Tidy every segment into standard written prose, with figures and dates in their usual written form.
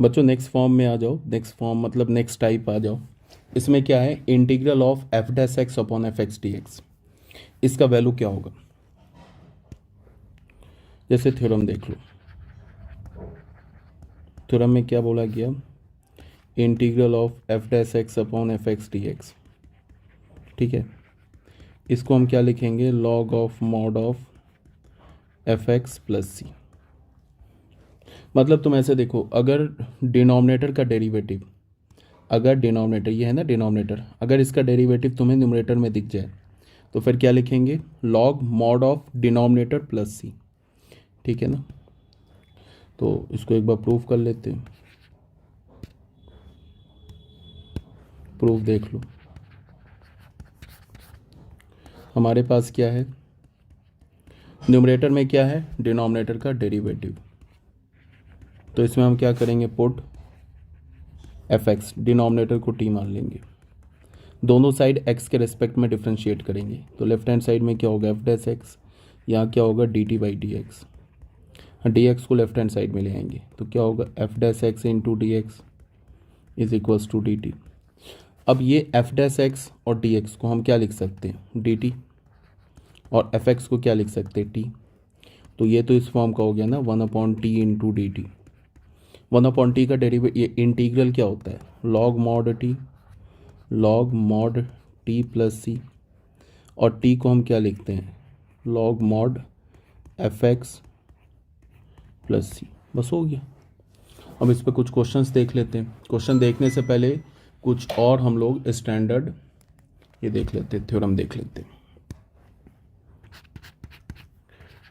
बच्चों next form में आ जाओ, नेक्स्ट फॉर्म मतलब नेक्स्ट टाइप आ जाओ। इसमें क्या है, integral of f dash x upon f x d x, इसका वैल्यू क्या होगा। जैसे थ्योरम देख लो, थ्योरम में क्या बोला गया, integral of f dash x upon f x d x, ठीक है। इसको हम क्या लिखेंगे, log of mod of f x plus c. मतलब तुम ऐसे देखो, अगर डिनोमिनेटर का डेरिवेटिव, अगर डिनोमिनेटर ये है ना डिनोमिनेटर, अगर इसका डेरिवेटिव तुम्हें न्यूमरेटर में दिख जाए तो फिर क्या लिखेंगे, log mod of denominator plus c, ठीक है ना। तो इसको एक बार प्रूफ कर लेते हैं, प्रूफ देख लो। हमारे पास क्या है, न्यूमरेटर में क्या है, डिनोमिनेटर का डेरिवेटिव, तो इसमें हम क्या करेंगे, पुट एफ एक्स, डिनोमिनेटर को टी मान लेंगे, दोनों साइड एक्स के रेस्पेक्ट में डिफ्रेंशिएट करेंगे, तो लेफ्ट हैंड साइड में क्या होगा, एफ डैश एक्स, यहाँ क्या होगा, d t by d x, d x को लेफ्ट हैंड साइड में ले आएंगे तो क्या होगा, f dash x into d x is equals to d t. अब ये एफ डैश एक्स और डी एक्स को हम क्या लिख सकते हैं, डी टी, और एफ एक्स को क्या लिख सकते हैं, टी। तो ये तो इस फॉर्म का हो गया ना, one upon t into d t. One upon t का डेरिवेटिव, ये इंटीग्रल क्या होता है, log mod t, log mod t plus c, और टी को हम क्या लिखते हैं, log mod f x plus c. बस हो गया। अब इस पर कुछ क्वेश्चंस देख लेते हैं। क्वेश्चन देखने से पहले कुछ और हम लोग स्टैंडर्ड ये देख लेते हैं, थ्योरम देख लेते हैं।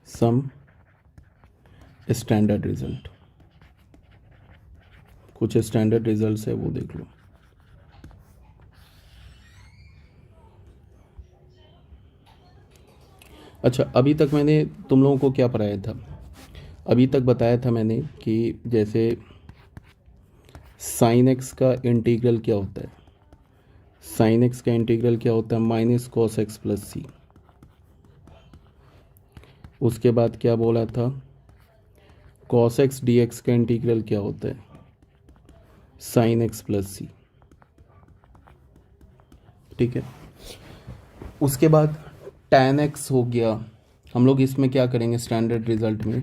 सम स्टैंडर्ड रिजल्ट, कुछ स्टैंडर्ड रिजल्ट्स है वो देख लो। अच्छा, अभी तक मैंने तुम लोगों को क्या पढ़ाया था, अभी तक बताया था मैंने कि जैसे साइन एक्स का इंटीग्रल क्या होता है, साइन एक्स का इंटीग्रल क्या होता है, माइनस कॉस एक्स प्लस सी। उसके बाद क्या बोला था, कॉस एक्स डी एक्स का इंटीग्रल क्या होता है, साइन एक्स प्लस सी, ठीक है। उसके बाद tan x हो गया। हम लोग इसमें क्या करेंगे स्टैंडर्ड रिजल्ट में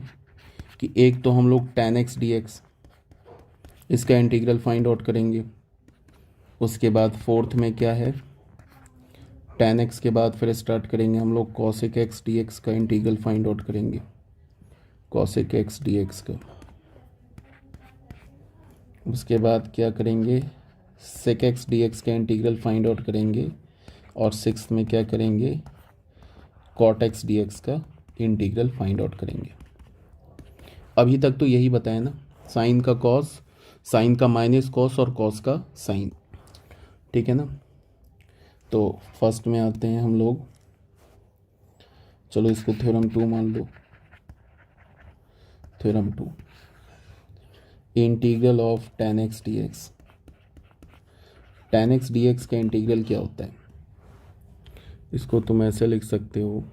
कि एक तो हम लोग tan x dx इसका इंटीग्रल फाइंड आउट करेंगे। उसके बाद फोर्थ में क्या है, tan x के बाद फिर स्टार्ट करेंगे हम लोग cosec x dx का इंटीग्रल फाइंड आउट करेंगे, cosec x dx का। उसके बाद क्या करेंगे, sec x dx का इंटीग्रल फाइंड आउट करेंगे, और सिक्स्थ में क्या करेंगे, cot x dx का इंटीग्रल फाइंड आउट करेंगे। अभी तक तो यही बताया ना, साइन का कॉस, साइन का माइनस कॉस और कॉस का साइन, ठीक है ना। तो फर्स्ट में आते हैं हम लोग, चलो इसको थ्योरम 2 मान लो। Theorem 2, integral of tan x dx, tan x dx का इंटीग्रल क्या होता है, इसको तुम ऐसे लिख सकते हो,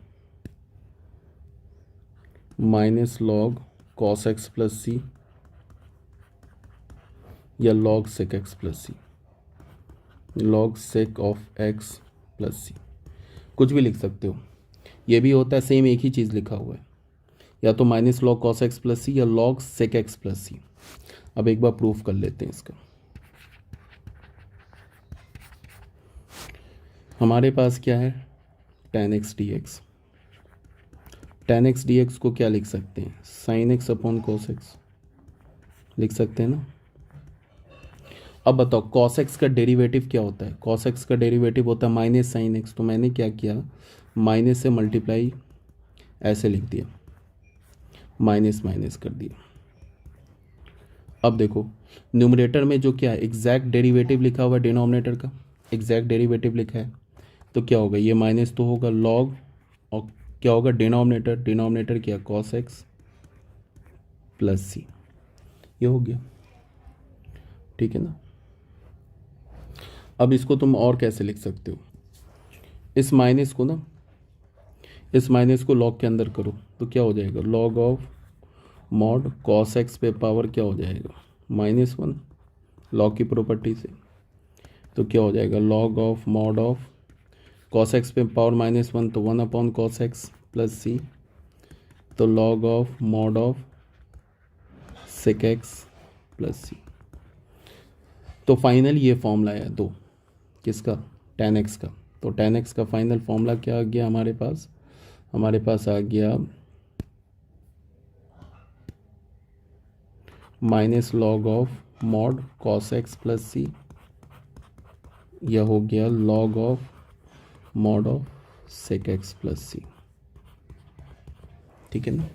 minus log cos x plus c या log sec x plus c, log sec of x plus c, कुछ भी लिख सकते हो। ये भी होता है सेम, एक ही चीज़ लिखा हुआ है, या तो minus log cos x plus c या log sec x plus c. अब एक बार प्रूफ कर लेते हैं इसका। हमारे पास क्या है, tan x dx, tan x dx को क्या लिख सकते हैं, sine x upon cos x लिख सकते हैं ना। अब बताओ कॉस एक्स का डेरिवेटिव क्या होता है, कॉस एक्स का डेरिवेटिव होता है माइनस साइन एक्स, तो मैंने क्या किया, माइनस से मल्टीप्लाई ऐसे लिख दिया, माइनस माइनस कर दिया। अब देखो न्यूमरेटर में जो क्या है, एग्जैक्ट डेरिवेटिव लिखा हुआ है, डिनोमिनेटर का एग्जैक्ट डेरिवेटिव लिखा है, तो क्या होगा, ये माइनस तो होगा लॉग, और क्या होगा डिनोमिनेटर, डिनोमिनेटर क्या, कॉस एक्स प्लस सी, ये हो गया, ठीक है ना। अब इसको तुम और कैसे लिख सकते हो, इस माइनस को ना, इस माइनस को लॉग के अंदर करो तो क्या हो जाएगा, log of mod cos x पे पावर क्या हो जाएगा, -1 लॉग की प्रॉपर्टी से, तो क्या हो जाएगा log of mod of cos x पे पावर -1 तो 1 cos x प्लस सी, तो log of mod of sec x plus c. तो फाइनल ये फॉर्मूला है दो, किसका, tan x का। तो tan x का फाइनल फॉर्मूला क्या आ गया हमारे पास, हमारे पास आ गया minus log of mod cos x plus c, यह हो गया log of mod of sec x plus c. ठीक है ना।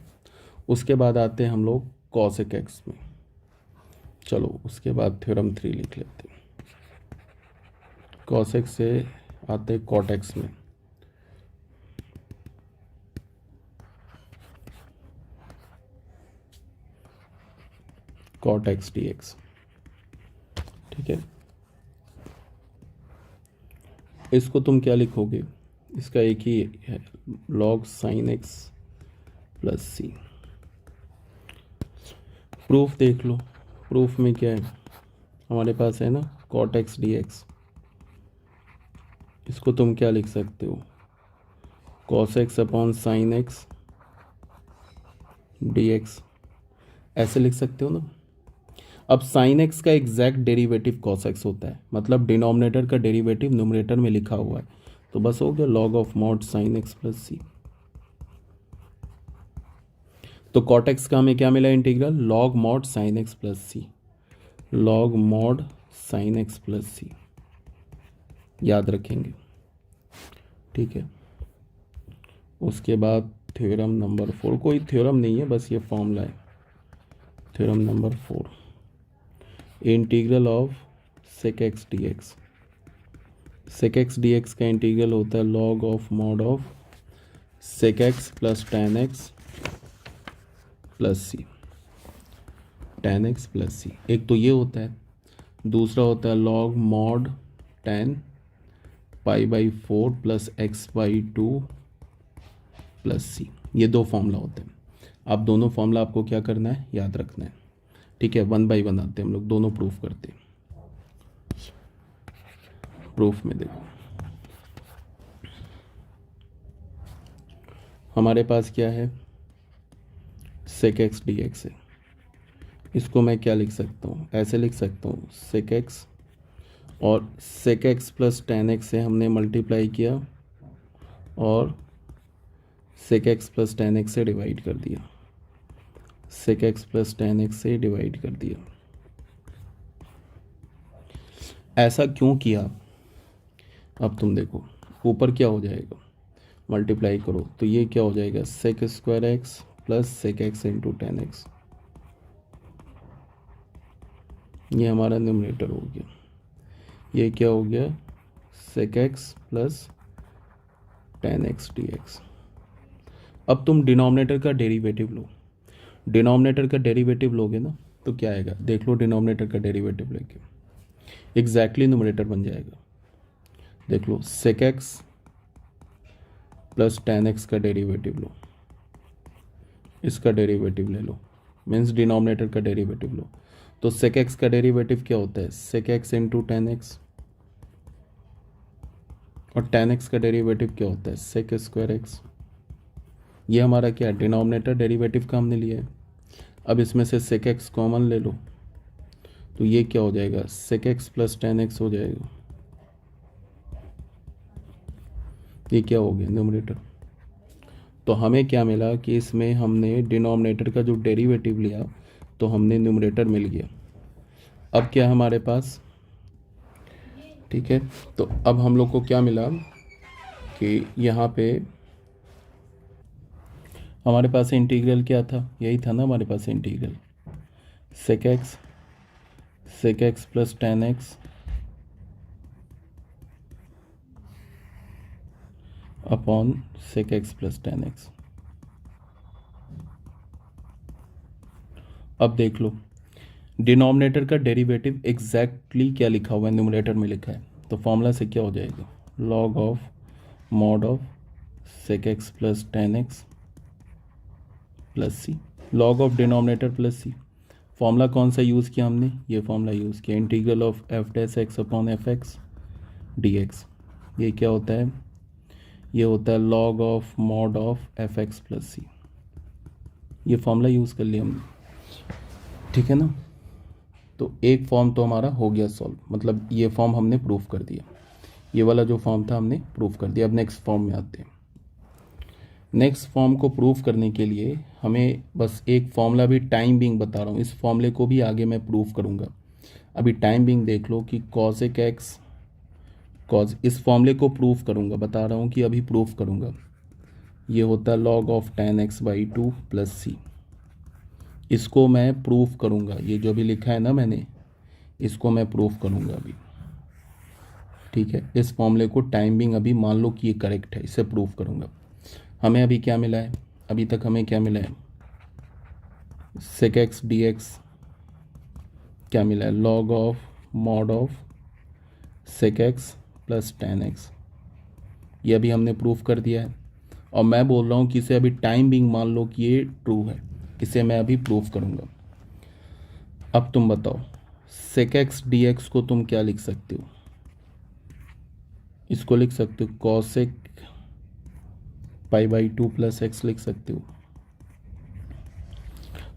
उसके बाद आते हैं हम लोग cosec x में। चलो उसके बाद थ्योरम 3 लिख लेते हैं। cosec से आते हैं cot x में। cot x dx, ठीक है। इसको तुम क्या लिखोगे, इसका एक ही है log sin x प्लस सी। प्रूफ देख लो, प्रूफ में क्या है हमारे पास है ना cot x dx, इसको तुम क्या लिख सकते हो cos x upon sin x dx, ऐसे लिख सकते हो ना। अब sin x का एग्जैक्ट डेरिवेटिव cos x होता है, मतलब डिनोमिनेटर का डेरिवेटिव न्यूमरेटर में लिखा हुआ है, तो बस हो गया log of mod sin x plus c. तो cot x का हमें क्या मिला integral, log mod sin x plus c, log mod sin x plus c, याद रखेंगे, ठीक है। उसके बाद थ्योरम नंबर 4, कोई थ्योरम नहीं है, बस ये फॉर्मूला है। Theorem number 4, integral of sec x dx। sec x dx का इंटीग्रल होता है log of mod of sec x plus tan x plus c, tan x plus c. एक तो ये होता है, दूसरा होता है log मॉड tan π/4 plus x/2 plus c. ये दो फॉर्मूला होते हैं। आप दोनों फॉर्मूला आपको क्या करना है, याद रखना है, ठीक है। 1 बाई 1 आते हैं हम लोग, दोनों प्रूफ करते हैं। प्रूफ में देखो हमारे पास क्या है, sec x dx है। इसको मैं क्या लिख सकता हूँ, ऐसे लिख सकता हूँ sec x, और sec x plus tan x से हमने मल्टीप्लाई किया और sec x plus tan x से डिवाइड कर दिया, sec x plus tan x से डिवाइड कर दिया। ऐसा क्यों किया, अब तुम देखो ऊपर क्या हो जाएगा, मल्टीप्लाई करो तो ये क्या हो जाएगा sec square x plus sec x into tan x, ये हमारा न्यूमरेटर हो गया। ये क्या हो गया sec x plus tan x dx। अब तुम डिनोमिनेटर का डेरिवेटिव लो, डिनोमिनेटर का डेरिवेटिव लोगे ना तो क्या आएगा, देख लो डिनोमिनेटर का डेरिवेटिव लेके एग्जैक्टली न्यूमरेटर बन जाएगा। देख लो sec x plus tan x का डेरिवेटिव लो, इसका डेरिवेटिव ले लो, मीन्स डिनोमिनेटर का डेरिवेटिव लो। तो sec x का डेरिवेटिव क्या होता है, sec x into tan x, और tan x का डेरिवेटिव क्या होता है sec स्क्वायर x। ये हमारा क्या है, डिनोमिनेटर डेरिवेटिव का हमने लिया है। अब इसमें से sec x कॉमन ले लो, तो ये क्या हो जाएगा sec x plus tan x हो जाएगा। ये क्या हो गया न्यूमरेटर। तो हमें क्या मिला कि इसमें हमने डिनोमिनेटर का जो डेरिवेटिव लिया तो हमने न्यूमरेटर मिल गया। अब क्या है हमारे पास, ठीक है। तो अब हम लोग को क्या मिला कि यहाँ पे हमारे पास इंटीग्रल क्या था, यही था ना हमारे पास integral sec x plus tan x upon sec x plus tan x। अब देख लो डिनोमिनेटर का डेरिवेटिव एग्जैक्टली क्या लिखा हुआ है, न्यूमरेटर में लिखा है, तो फॉर्मूला से क्या हो जाएगा log of mod of sec x plus tan x plus c, log of denominator plus c. Formula कौन सा यूज़ किया हमने, ये फॉर्मूला यूज़ किया, integral of f dash x upon f x d x. ये क्या होता है, ये होता है log of mod of f x plus c. ये फॉर्मूला यूज़ कर लिया हमने, ठीक है ना। तो एक फॉर्म तो हमारा हो गया सॉल्व, मतलब ये फॉर्म हमने प्रूफ कर दिया, ये वाला जो फॉर्म था हमने प्रूफ कर दिया। अब नेक्स्ट फॉर्म में आते हैं। नेक्स्ट फॉर्म को प्रूफ करने के लिए हमें बस एक फॉर्मूला भी टाइम बिंग बता रहा हूँ, इस फॉर्मूले को भी आगे मैं प्रूफ करूँगा। अभी टाइम बिंग देख लो कि कॉसेक एक्स कॉज, इस फॉर्मूले को प्रूफ करूँगा, बता रहा हूँ कि अभी प्रूफ करूँगा। ये होता है log of tan x by 2 plus c. इसको मैं प्रूफ करूँगा, ये जो भी लिखा है ना मैंने, इसको मैं प्रूफ करूँगा अभी, ठीक है। इस फॉर्मूले को टाइम बिंग अभी मान लो कि ये करेक्ट है, इसे प्रूफ करूँगा। हमें अभी क्या मिला है, अभी तक हमें क्या मिला है, सेक एक्स डी एक्स क्या मिला है, log of mod of sec x plus tan x। ये अभी हमने प्रूफ कर दिया है, और मैं बोल रहा हूँ कि इसे अभी टाइम बिंग मान लो कि ये ट्रू है, इसे मैं अभी प्रूफ करूँगा। अब तुम बताओ, सेक एक्स डी एक्स को तुम क्या लिख सकते हो, इसको लिख सकते हो cosec pi by 2 plus x लिख सकते हो।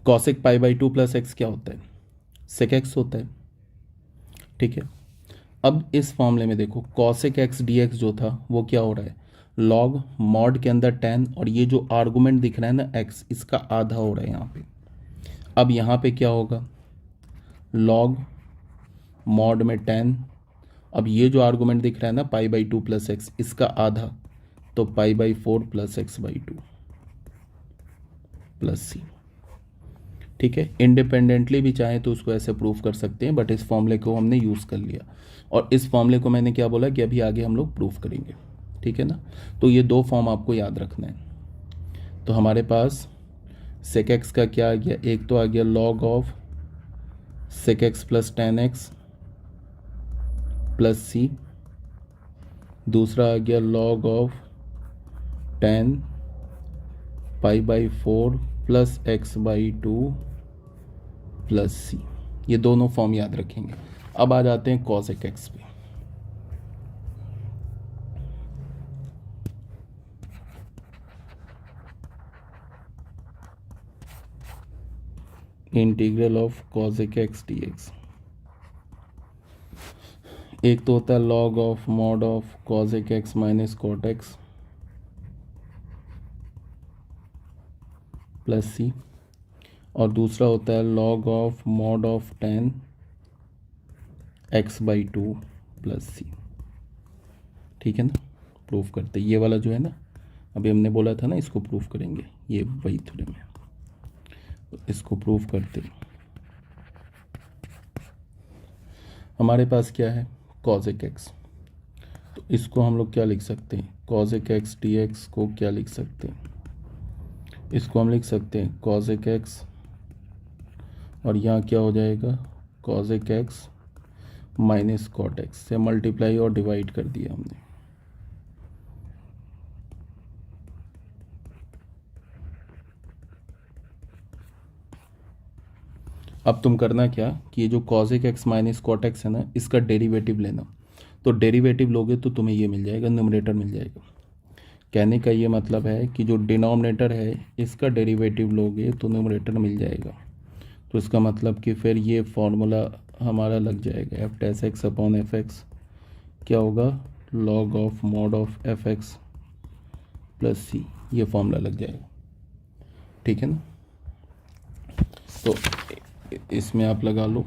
Cosec pi by 2 plus x क्या होता है, सेक एक्स होता है, ठीक है। अब इस फॉर्मूले में देखो, कॉसेक एक्स डी एक्स जो था वो क्या हो रहा है, लॉग मॉड के अंदर tan, और ये जो आर्गुमेंट दिख रहा है ना x, इसका आधा हो रहा है यहाँ पे। अब यहाँ पे क्या होगा, लॉग मॉड में tan, अब ये जो आर्गुमेंट दिख रहा है ना पाई बाई 2 प्लस एक्स, इसका आधा, तो pi by 4 plus x by 2 plus c, ठीक है। इंडिपेंडेंटली भी चाहे तो उसको ऐसे प्रूफ कर सकते हैं, बट इस फॉर्मूले को हमने यूज़ कर लिया, और इस फॉर्मूले को मैंने क्या बोला कि अभी आगे हम लोग प्रूफ करेंगे, ठीक है ना। तो ये दो फॉर्म आपको याद रखना है। तो हमारे पास सेक एक्स का क्या आ गया, एक तो आ गया log of sec x plus tan x plus c, दूसरा आ गया log of tan pi by 4 plus x by 2 plus c. ये दोनों फॉर्म याद रखेंगे। अब आ जाते हैं कॉसेक एक्स पे। Integral of cosec x d x, एक तो होता है log of mod of cosec x minus cot x plus c, और दूसरा होता है log of mod of tan x by 2 plus c, ठीक है ना। प्रूफ करते, ये वाला जो है ना, अभी हमने बोला था ना इसको प्रूफ करेंगे, ये वही थोड़े में, तो इसको प्रूफ करते। हमारे पास क्या है, कॉसेक एक्स, तो इसको हम लोग क्या लिख सकते हैं, कॉसेक एक्स डी एक्स को क्या लिख सकते हैं, इसको हम लिख सकते हैं कॉसेक एक्स, और यहाँ क्या हो जाएगा, cosec x minus cot x से मल्टीप्लाई और डिवाइड कर दिया हमने। अब तुम करना क्या कि ये जो cosec x minus cot x है ना, इसका डेरिवेटिव लेना। तो डेरिवेटिव लोगे तो तुम्हें ये मिल जाएगा, न्यूमरेटर मिल जाएगा। कहने का ये मतलब है कि जो डिनोमिनेटर है इसका डेरिवेटिव लोगे तो न्यूमरेटर मिल जाएगा। तो इसका मतलब कि फिर ये फॉर्मूला हमारा लग जाएगा, f dash x upon f x क्या होगा, log of mod of f x plus c, ये फॉर्मूला लग जाएगा, ठीक है ना। तो इसमें आप लगा लो,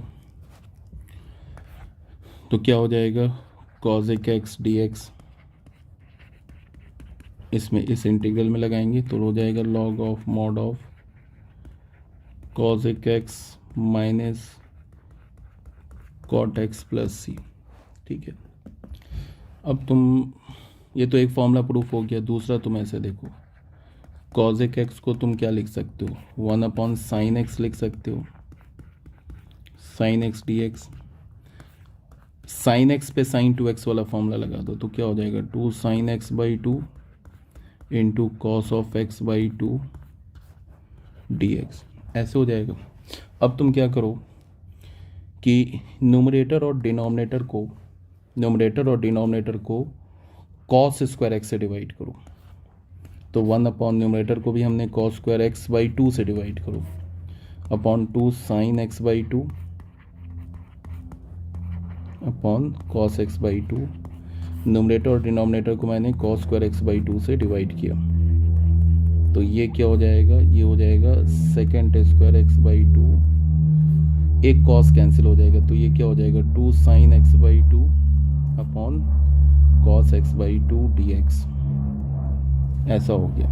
तो क्या हो जाएगा, कॉसेक एक्स डी एक्स, इसमें इस इंटीग्रल में लगाएंगे तो हो जाएगा log of mod of cosec x minus cot x plus c, ठीक है। अब तुम, ये तो एक फॉर्मूला प्रूफ हो गया। दूसरा तुम ऐसे देखो, कॉसेक एक्स को तुम क्या लिख सकते हो, 1 अपॉन साइन एक्स लिख सकते हो, sine x d x. Sine x पे साइन 2x वाला फॉर्मूला लगा दो तो क्या हो जाएगा, 2 sine x by 2 into cos of x by 2 D x, ऐसे हो जाएगा। अब तुम क्या करो कि न्यूमरेटर और डिनोमिनेटर को कॉस स्क्वायर एक्स से डिवाइड करो। तो 1 अपॉन न्यूमरेटर को भी हमने कॉस स्क्वायर एक्स बाई 2 से डिवाइड करो, upon 2 sine x by 2 upon cos x by 2। Numerator और डिनोमिनेटर को मैंने कॉस स्क्वायर एक्स बाई 2 से डिवाइड किया, तो ये क्या हो जाएगा, ये हो जाएगा सेकेंड स्क्वायर एक्स बाई 2, एक कॉस कैंसिल हो जाएगा, तो ये क्या हो जाएगा 2 sine x by 2 upon cos x by 2 dx। ऐसा हो गया।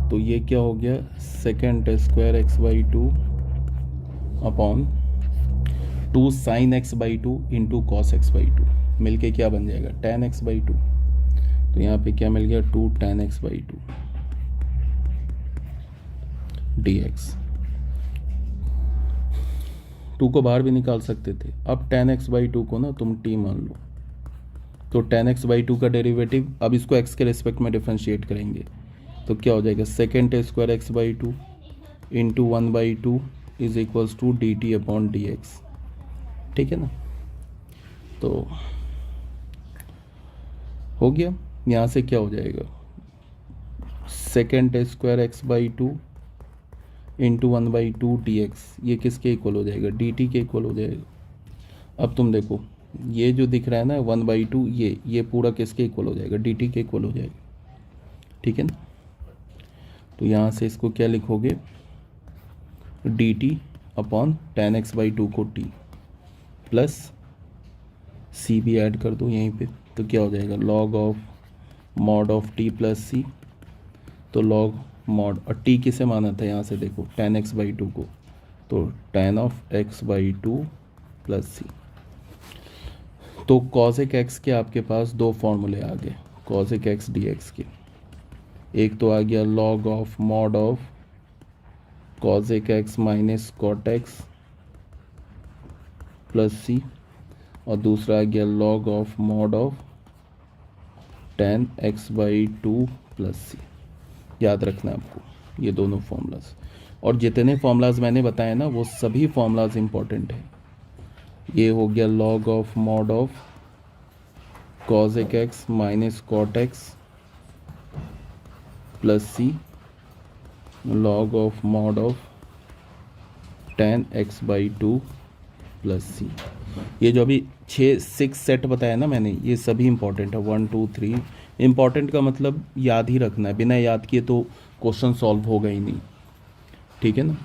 तो ये क्या हो गया, second square x by 2 upon 2 sine x by 2 into cos x by 2 मिल क्या बन जाएगा tan एक्स बाई 2। तो यहाँ पे क्या मिल गया 2 tan एक्स बाई 2 dx। 2 को बाहर भी निकाल सकते थे। अब tan एक्स बाई 2 को ना तुम t मान लो, तो tan एक्स बाई 2 का डेरिवेटिव, अब इसको x के रिस्पेक्ट में डिफ्रेंशिएट करेंगे तो क्या हो जाएगा second square x by 2 into 1/2 is equals to dt upon dx। ठीक है ना, तो हो गया। यहाँ से क्या हो जाएगा second square x by 2 into 1/2 dx, ये किसके इक्वल हो जाएगा dt के इक्वल हो जाएगा। अब तुम देखो ये जो दिख रहा है ना 1/2, ये पूरा किसके इक्वल हो जाएगा dt के इक्वल हो जाएगा। ठीक है ना, तो यहाँ से इसको क्या लिखोगे dt upon tan x by 2 को t प्लस c भी ऐड कर दो यहीं पे, तो क्या हो जाएगा log of mod of t plus c। तो log मॉड, और t किसे माना था यहाँ से देखो tan एक्स बाई 2 को, तो tan of x by 2 plus c। तो cosec x के आपके पास दो फॉर्मूले आ गए cosec x dx के। एक तो आ गया log of mod of cosec x minus cot x plus c, और दूसरा आ गया log of mod of tan x by 2 plus c। याद रखना है आपको ये दोनों फॉर्मूलाज, और जितने फॉर्मूलाज मैंने बताए ना वो सभी फॉर्मूलाज इंपॉर्टेंट है। ये हो गया log of mod of cosec x minus cot x plus c, log of mod of tan x by 2 plus c। ये जो अभी 6 सेट बताया ना मैंने, ये सभी इंपॉर्टेंट है। 1 2 3 इंपॉर्टेंट का मतलब याद ही रखना है, बिना याद किए तो क्वेश्चन सॉल्व होगा ही नहीं। ठीक है ना।